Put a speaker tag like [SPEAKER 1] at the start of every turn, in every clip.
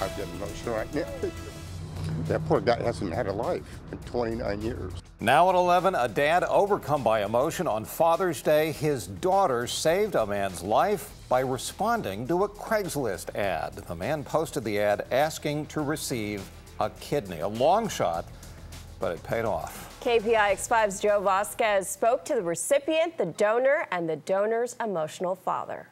[SPEAKER 1] I'm getting emotional right now. That poor guy hasn't had a life in 29 years.
[SPEAKER 2] Now at 11, a dad overcome by emotion on Father's Day. His daughter saved a man's life by responding to a Craigslist ad. The man posted the ad asking to receive a kidney. A long shot, but it paid off.
[SPEAKER 3] KPIX 5's Joe Vasquez spoke to the recipient, the donor, and the donor's emotional father.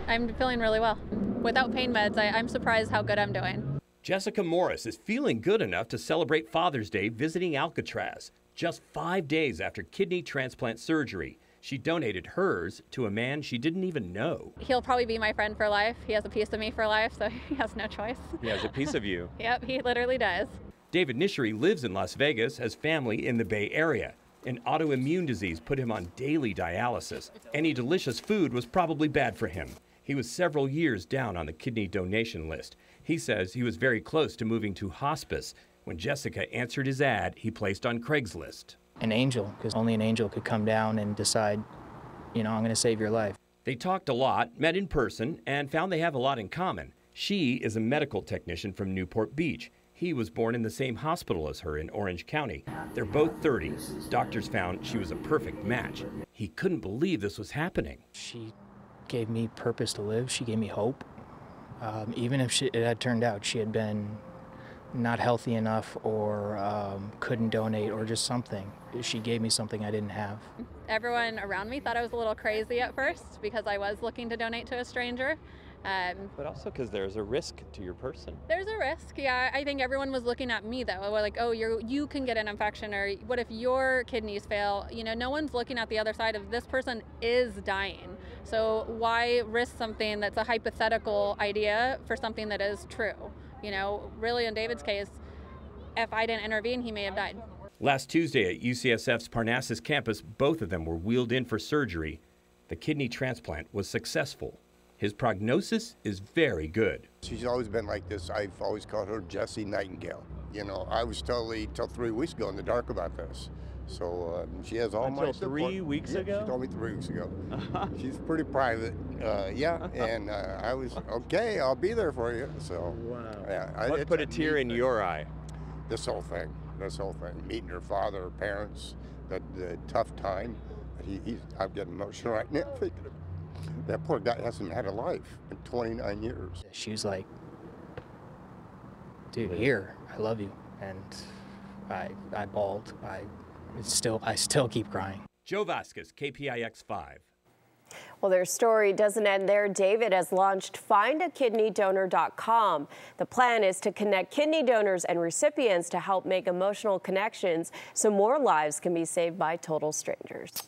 [SPEAKER 4] I'm feeling really well. Without pain meds, I'm surprised how good I'm doing.
[SPEAKER 5] Jessica Morris is feeling good enough to celebrate Father's Day visiting Alcatraz. Just 5 days after kidney transplant surgery, she donated hers to a man she didn't even know.
[SPEAKER 4] He'll probably be my friend for life. He has a piece of me for life, so he has no choice.
[SPEAKER 6] He has a piece of you.
[SPEAKER 4] Yep, he literally does.
[SPEAKER 5] David Nishri lives in Las Vegas, has family in the Bay Area. An autoimmune disease put him on daily dialysis. Any delicious food was probably bad for him. He was several years down on the kidney donation list. He says he was very close to moving to hospice when Jessica answered his ad he placed on Craigslist.
[SPEAKER 7] An angel, because only an angel could come down and decide, I'm going to save your life.
[SPEAKER 5] They talked a lot, met in person, and found they have a lot in common. She is a medical technician from Newport Beach. He was born in the same hospital as her in Orange County. They're both 30. Doctors found she was a perfect match. He couldn't believe this was happening.
[SPEAKER 7] She gave me purpose to live. She gave me hope. Even if it had turned out she had been not healthy enough or couldn't donate or just something, she gave me something I didn't have.
[SPEAKER 4] Everyone around me thought I was a little crazy at first because I was looking to donate to a stranger.
[SPEAKER 6] But also because there's a risk to your person.
[SPEAKER 4] There's a risk, yeah. I think everyone was looking at me though, like, oh, you can get an infection, or what if your kidneys fail? No one's looking at the other side of this person is dying. So why risk something that's a hypothetical idea for something that is true? Really in David's case, if I didn't intervene, he may have died.
[SPEAKER 5] Last Tuesday at UCSF's Parnassus campus, both of them were wheeled in for surgery. The kidney transplant was successful. His prognosis is very good.
[SPEAKER 1] She's always been like this. I've always called her Jessie Nightingale. I was totally, till 3 weeks ago, in the dark about this. So she has all my support.
[SPEAKER 6] 3 weeks ago?
[SPEAKER 1] She told me 3 weeks ago. She's pretty private, and I was, okay, I'll be there for you. So,
[SPEAKER 6] wow.
[SPEAKER 1] Yeah,
[SPEAKER 6] What put a tear in your eye?
[SPEAKER 1] This whole thing, meeting her father, her parents, the tough time. I'm getting emotional right now thinking of it. That poor guy hasn't had a life in 29 years.
[SPEAKER 7] She was like, dude, here, I love you. And I bawled. I still keep crying.
[SPEAKER 5] Joe Vasquez, KPIX 5.
[SPEAKER 3] Well, their story doesn't end there. David has launched findakidneydonor.com. The plan is to connect kidney donors and recipients to help make emotional connections so more lives can be saved by total strangers.